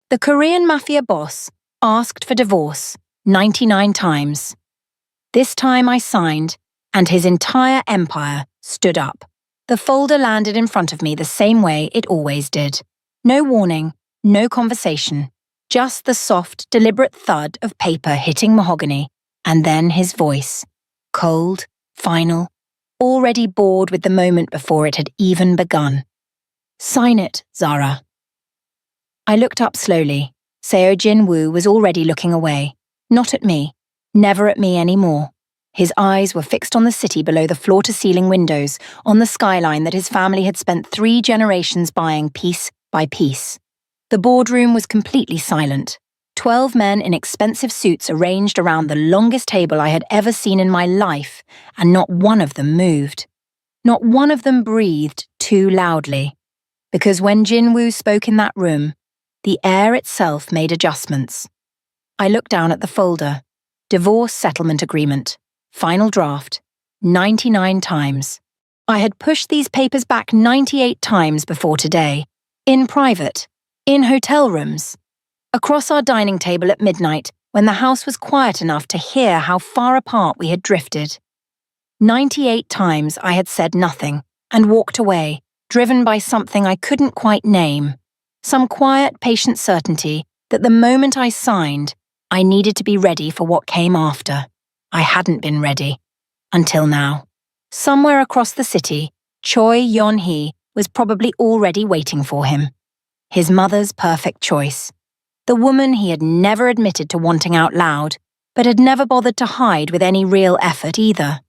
The Korean Mafia boss asked for divorce 99 times. This time I signed, and his entire empire stood up. The folder landed in front of me the same way it always did. No warning, no conversation, just the soft, deliberate thud of paper hitting mahogany, and then his voice. Cold, final, already bored with the moment before it had even begun. Sign it, Zara. I looked up slowly. Seo Jin-woo was already looking away. Not at me. Never at me anymore. His eyes were fixed on the city below the floor-to-ceiling windows, on the skyline that his family had spent 3 generations buying piece by piece. The boardroom was completely silent. 12 men in expensive suits arranged around the longest table I had ever seen in my life, and not one of them moved. Not one of them breathed too loudly. Because when Jin-woo spoke in that room, the air itself made adjustments. I looked down at the folder. Divorce settlement agreement. Final draft. 99 times. I had pushed these papers back 98 times before today. In private. In hotel rooms. Across our dining table at midnight, when the house was quiet enough to hear how far apart we had drifted. 98 times I had said nothing, and walked away, driven by something I couldn't quite name. Some quiet, patient certainty that the moment I signed, I needed to be ready for what came after. I hadn't been ready. Until now. Somewhere across the city, Choi Yeon-hee was probably already waiting for him. His mother's perfect choice. The woman he had never admitted to wanting out loud, but had never bothered to hide with any real effort either.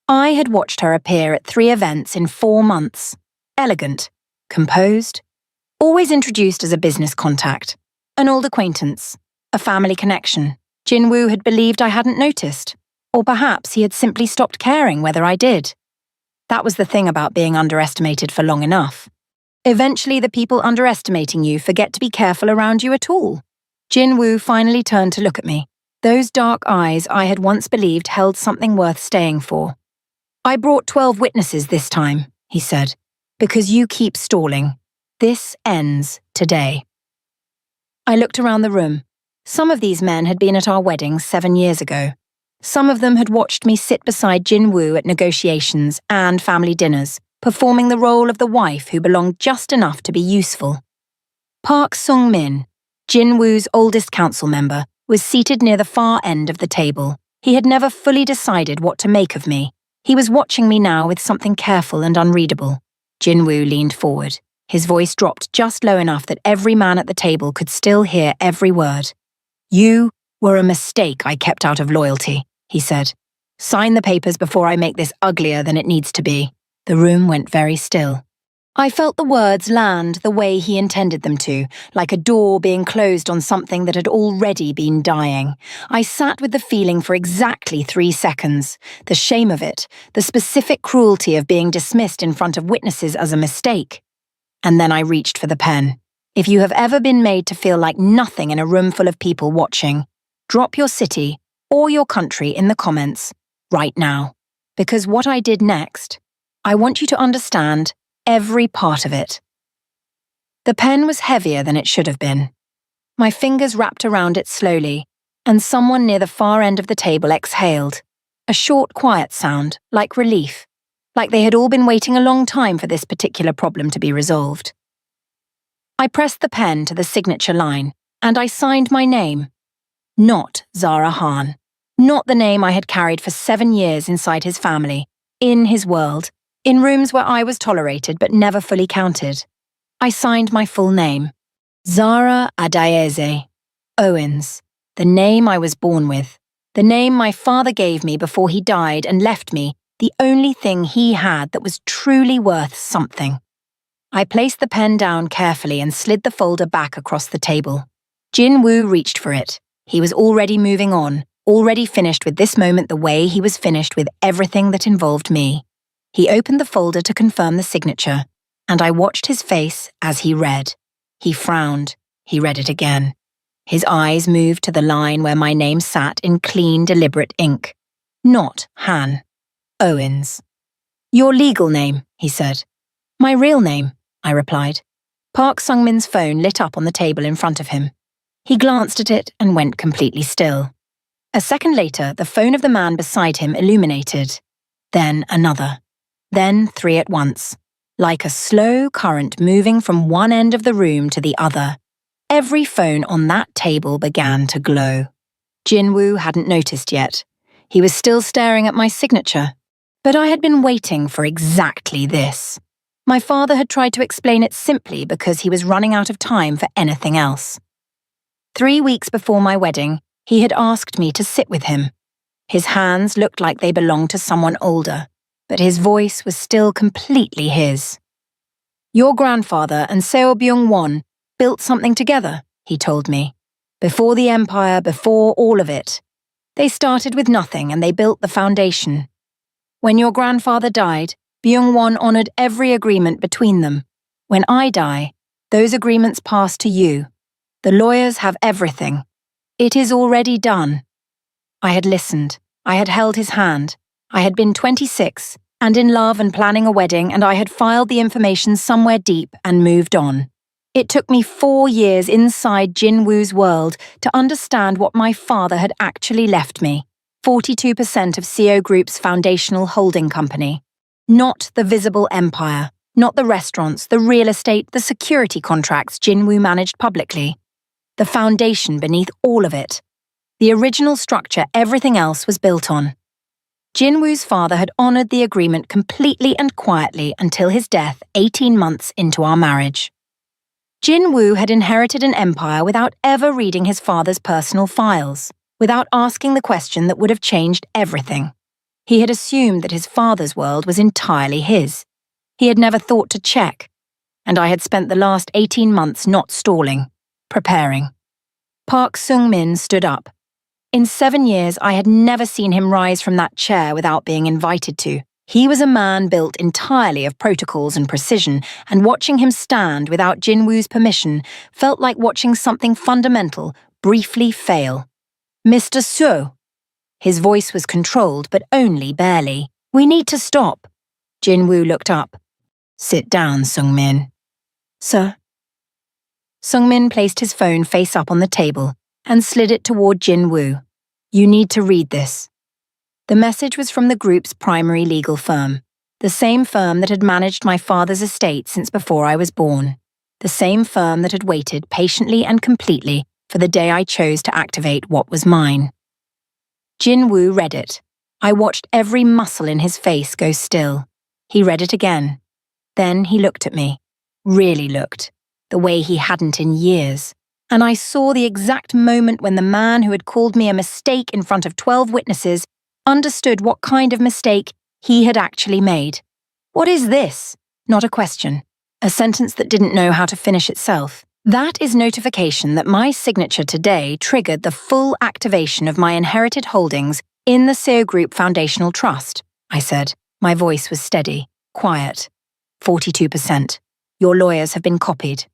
I had watched her appear at 3 events in 4 months. Elegant. Composed. Always introduced as a business contact. An old acquaintance. A family connection. Jin-woo had believed I hadn't noticed. Or perhaps he had simply stopped caring whether I did. That was the thing about being underestimated for long enough. Eventually, the people underestimating you forget to be careful around you at all. Jin-woo finally turned to look at me. Those dark eyes I had once believed held something worth staying for. I brought 12 witnesses this time, he said, because you keep stalling. This ends today. I looked around the room. Some of these men had been at our wedding 7 years ago. Some of them had watched me sit beside Jin-woo at negotiations and family dinners, performing the role of the wife who belonged just enough to be useful. Park Sung-min, Jin-woo's oldest council member, was seated near the far end of the table. He had never fully decided what to make of me. He was watching me now with something careful and unreadable. Jin-woo leaned forward. His voice dropped just low enough that every man at the table could still hear every word. You were a mistake I kept out of loyalty, he said. Sign the papers before I make this uglier than it needs to be. The room went very still. I felt the words land the way he intended them to, like a door being closed on something that had already been dying. I sat with the feeling for exactly 3 seconds. The shame of it, the specific cruelty of being dismissed in front of witnesses as a mistake. And then I reached for the pen. If you have ever been made to feel like nothing in a room full of people watching, drop your city or your country in the comments right now. Because what I did next, I want you to understand every part of it. The pen was heavier than it should have been. My fingers wrapped around it slowly, and someone near the far end of the table exhaled. A short, quiet sound, like relief. Like they had all been waiting a long time for this particular problem to be resolved. I pressed the pen to the signature line, and I signed my name. Not Zara Hahn. Not the name I had carried for 7 years inside his family, in his world, in rooms where I was tolerated but never fully counted. I signed my full name. Zara Adayeze Owens, the name I was born with, the name my father gave me before he died and left me the only thing he had that was truly worth something. I placed the pen down carefully and slid the folder back across the table. Jin-woo reached for it. He was already moving on, already finished with this moment the way he was finished with everything that involved me. He opened the folder to confirm the signature, and I watched his face as he read. He frowned. He read it again. His eyes moved to the line where my name sat in clean, deliberate ink. Not Han. Owens. Your legal name, he said. My real name, I replied. Park Sung-min's phone lit up on the table in front of him. He glanced at it and went completely still. A second later, the phone of the man beside him illuminated. Then another. Then three at once. Like a slow current moving from one end of the room to the other. Every phone on that table began to glow. Jinwoo hadn't noticed yet. He was still staring at my signature. But I had been waiting for exactly this. My father had tried to explain it simply because he was running out of time for anything else. 3 weeks before my wedding, he had asked me to sit with him. His hands looked like they belonged to someone older, but his voice was still completely his. Your grandfather and Seo Byung-won built something together, he told me. Before the empire, before all of it. They started with nothing and they built the foundation. When your grandfather died, Byung-won honored every agreement between them. When I die, those agreements pass to you. The lawyers have everything. It is already done. I had listened. I had held his hand. I had been 26 and in love and planning a wedding, and I had filed the information somewhere deep and moved on. It took me 4 years inside Jinwoo's world to understand what my father had actually left me. 42% of Seo Group's foundational holding company. Not the visible empire, not the restaurants, the real estate, the security contracts Jinwoo managed publicly. The foundation beneath all of it. The original structure everything else was built on. Jinwoo's father had honored the agreement completely and quietly until his death 18 months into our marriage. Jinwoo had inherited an empire without ever reading his father's personal files, without asking the question that would have changed everything. He had assumed that his father's world was entirely his. He had never thought to check, and I had spent the last 18 months not stalling, preparing. Park Sung-min stood up. In 7 years, I had never seen him rise from that chair without being invited to. He was a man built entirely of protocols and precision, and watching him stand without Jinwoo's permission felt like watching something fundamental briefly fail. Mr. Seo. His voice was controlled, but only barely. We need to stop. Jinwoo looked up. Sit down, Sung-min. Sir. Sung-min placed his phone face up on the table and slid it toward Jinwoo. You need to read this. The message was from the group's primary legal firm, the same firm that had managed my father's estate since before I was born, the same firm that had waited patiently and completely for the day I chose to activate what was mine. Jinwoo read it. I watched every muscle in his face go still. He read it again. Then he looked at me. Really looked. The way he hadn't in years. And I saw the exact moment when the man who had called me a mistake in front of 12 witnesses understood what kind of mistake he had actually made. What is this? Not a question. A sentence that didn't know how to finish itself. That is notification that my signature today triggered the full activation of my inherited holdings in the Seo Group Foundational Trust, I said. My voice was steady, quiet. 42%. Your lawyers have been copied.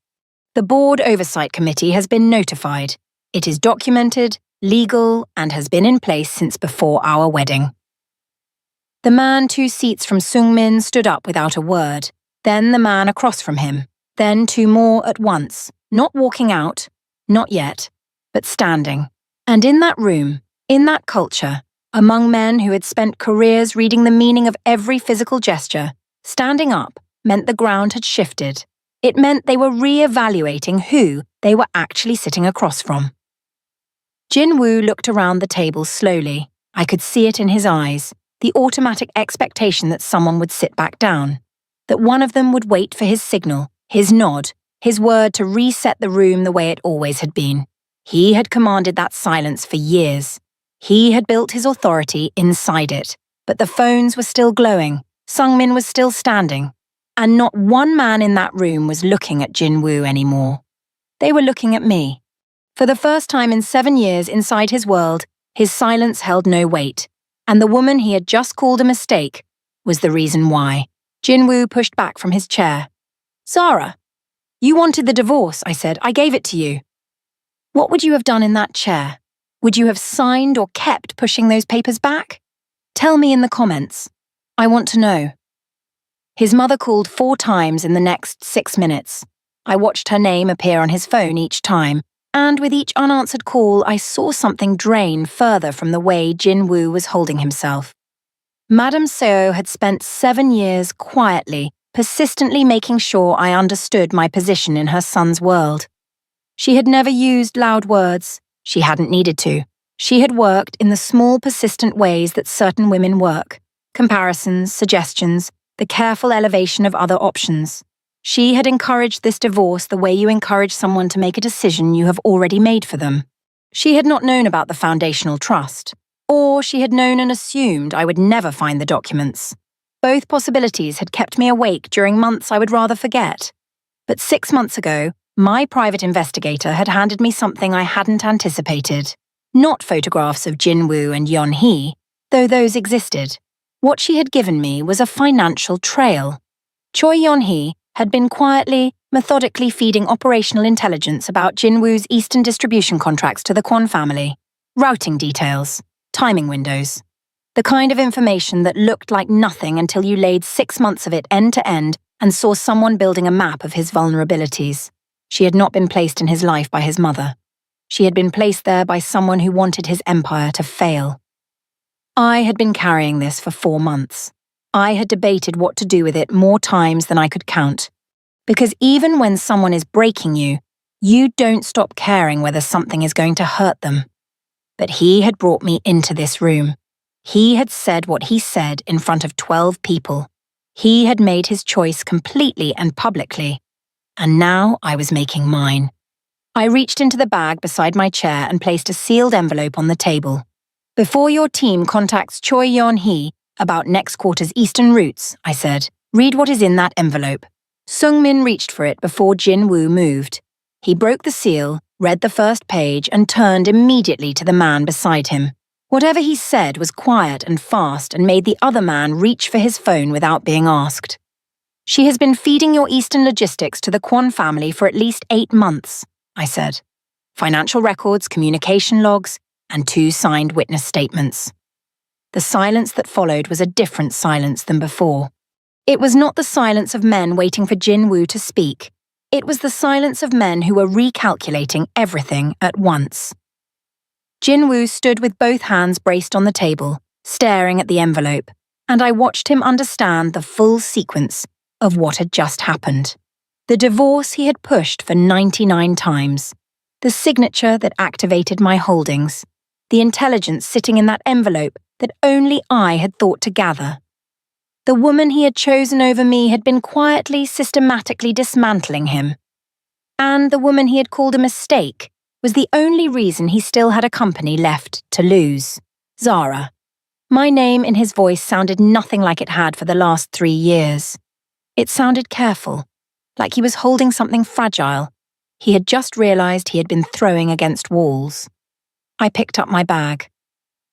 The Board Oversight Committee has been notified. It is documented, legal, and has been in place since before our wedding. The man 2 seats from Sung-min stood up without a word, then the man across from him, then 2 more at once, not walking out, not yet, but standing. And in that room, in that culture, among men who had spent careers reading the meaning of every physical gesture, standing up meant the ground had shifted. It meant they were re-evaluating who they were actually sitting across from. Jinwoo looked around the table slowly. I could see it in his eyes, the automatic expectation that someone would sit back down, that one of them would wait for his signal, his nod, his word to reset the room the way it always had been. He had commanded that silence for years. He had built his authority inside it, but the phones were still glowing, Sung-min was still standing, and not one man in that room was looking at Jinwoo anymore. They were looking at me. For the first time in 7 years inside his world, his silence held no weight, and the woman he had just called a mistake was the reason why. Jinwoo pushed back from his chair. Zara, you wanted the divorce, I said. I gave it to you. What would you have done in that chair? Would you have signed or kept pushing those papers back? Tell me in the comments. I want to know. His mother called 4 times in the next 6 minutes. I watched her name appear on his phone each time, and with each unanswered call, I saw something drain further from the way Jin Woo was holding himself. Madame Seo had spent 7 years quietly, persistently making sure I understood my position in her son's world. She had never used loud words. She hadn't needed to. She had worked in the small, persistent ways that certain women work. Comparisons, suggestions, the careful elevation of other options. She had encouraged this divorce the way you encourage someone to make a decision you have already made for them. She had not known about the foundational trust. Or she had known and assumed I would never find the documents. Both possibilities had kept me awake during months I would rather forget. But 6 months ago, my private investigator had handed me something I hadn't anticipated. Not photographs of Jin Woo and Yeon Hee, though those existed. What she had given me was a financial trail. Choi Yeon Hee had been quietly, methodically feeding operational intelligence about Jin Woo's Eastern distribution contracts to the Kwon family. Routing details, timing windows. The kind of information that looked like nothing until you laid 6 months of it end to end and saw someone building a map of his vulnerabilities. She had not been placed in his life by his mother. She had been placed there by someone who wanted his empire to fail. I had been carrying this for 4 months. I had debated what to do with it more times than I could count. Because even when someone is breaking you, you don't stop caring whether something is going to hurt them. But he had brought me into this room. He had said what he said in front of 12 people. He had made his choice completely and publicly. And now I was making mine. I reached into the bag beside my chair and placed a sealed envelope on the table. Before your team contacts Choi Yeon Hee about next quarter's Eastern routes, I said, read what is in that envelope. Sung-min reached for it before Jin Woo moved. He broke the seal, read the first page, and turned immediately to the man beside him. Whatever he said was quiet and fast and made the other man reach for his phone without being asked. She has been feeding your Eastern logistics to the Kwon family for at least 8 months, I said. Financial records, communication logs, and 2 signed witness statements. The silence that followed was a different silence than before. It was not the silence of men waiting for Jin Woo to speak. It was the silence of men who were recalculating everything at once. Jin Woo stood with both hands braced on the table, staring at the envelope, and I watched him understand the full sequence of what had just happened. The divorce he had pushed for 99 times, the signature that activated my holdings, the intelligence sitting in that envelope that only I had thought to gather. The woman he had chosen over me had been quietly, systematically dismantling him. And the woman he had called a mistake was the only reason he still had a company left to lose. Zara. My name in his voice sounded nothing like it had for the last 3 years. It sounded careful, like he was holding something fragile. He had just realized he had been throwing against walls. I picked up my bag.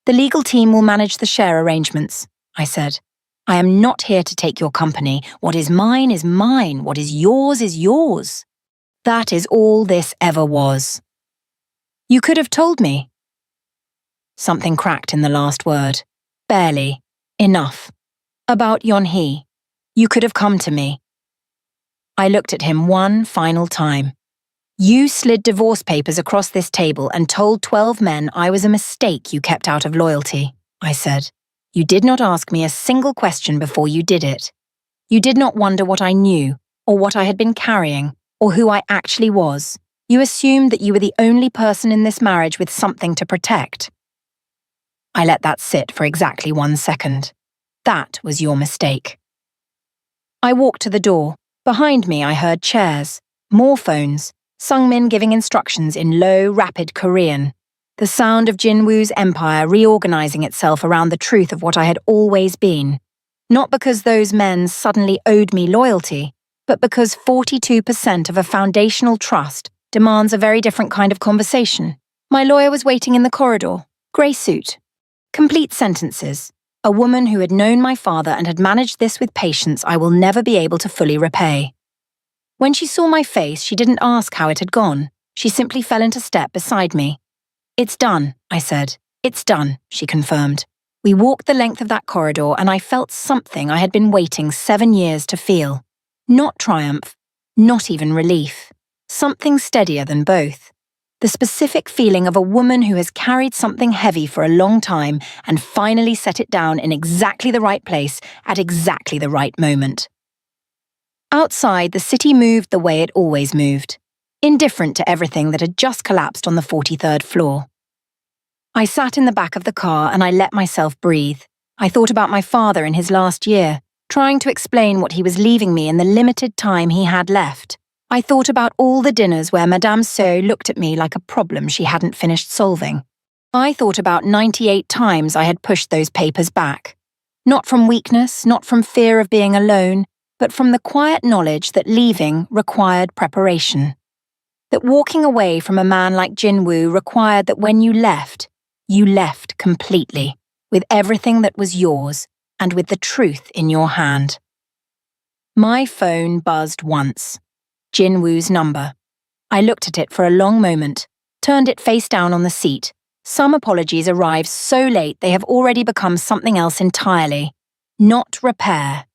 The legal team will manage the share arrangements, I said. I am not here to take your company. What is mine is mine. What is yours is yours. That is all this ever was. You could have told me. Something cracked in the last word. Barely. Enough. About Yeon Hee. You could have come to me. I looked at him one final time. You slid divorce papers across this table and told 12 men I was a mistake you kept out of loyalty, I said. You did not ask me a single question before you did it. You did not wonder what I knew, or what I had been carrying, or who I actually was. You assumed that you were the only person in this marriage with something to protect. I let that sit for exactly 1 second. That was your mistake. I walked to the door. Behind me I heard chairs, more phones, Sung-min giving instructions in low, rapid Korean. The sound of Jin Woo's empire reorganizing itself around the truth of what I had always been. Not because those men suddenly owed me loyalty, but because 42% of a foundational trust demands a very different kind of conversation. My lawyer was waiting in the corridor, grey suit. Complete sentences. A woman who had known my father and had managed this with patience I will never be able to fully repay. When she saw my face, she didn't ask how it had gone. She simply fell into step beside me. It's done, I said. It's done, she confirmed. We walked the length of that corridor and I felt something I had been waiting 7 years to feel. Not triumph, Not even relief. Something steadier than both. The specific feeling of a woman who has carried something heavy for a long time and finally set it down in exactly the right place at exactly the right moment. Outside, the city moved the way it always moved, indifferent to everything that had just collapsed on the 43rd floor. I sat in the back of the car and I let myself breathe. I thought about my father in his last year, trying to explain what he was leaving me in the limited time he had left. I thought about all the dinners where Madame So looked at me like a problem she hadn't finished solving. I thought about 98 times I had pushed those papers back. Not from weakness, not from fear of being alone, but from the quiet knowledge that leaving required preparation. That walking away from a man like Jinwoo required that when you left completely, with everything that was yours, and with the truth in your hand. My phone buzzed once. Jinwoo's number. I looked at it for a long moment, turned it face down on the seat. Some apologies arrive so late they have already become something else entirely. Not repair.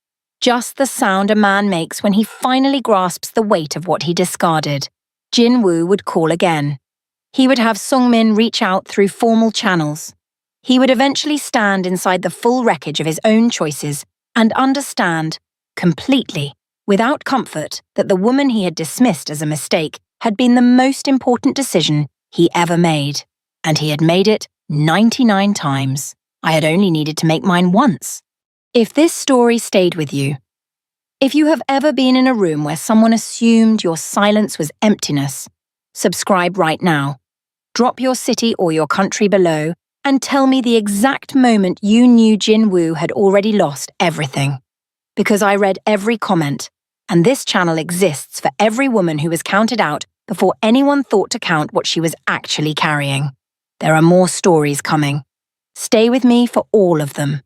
Just the sound a man makes when he finally grasps the weight of what he discarded. Jinwoo would call again. He would have Sungmin reach out through formal channels. He would eventually stand inside the full wreckage of his own choices and understand, completely, without comfort, that the woman he had dismissed as a mistake had been the most important decision he ever made. And he had made it 99 times. I had only needed to make mine once. If this story stayed with you, if you have ever been in a room where someone assumed your silence was emptiness, subscribe right now. Drop your city or your country below and tell me the exact moment you knew Jinwoo had already lost everything. Because I read every comment, and this channel exists for every woman who was counted out before anyone thought to count what she was actually carrying. There are more stories coming. Stay with me for all of them.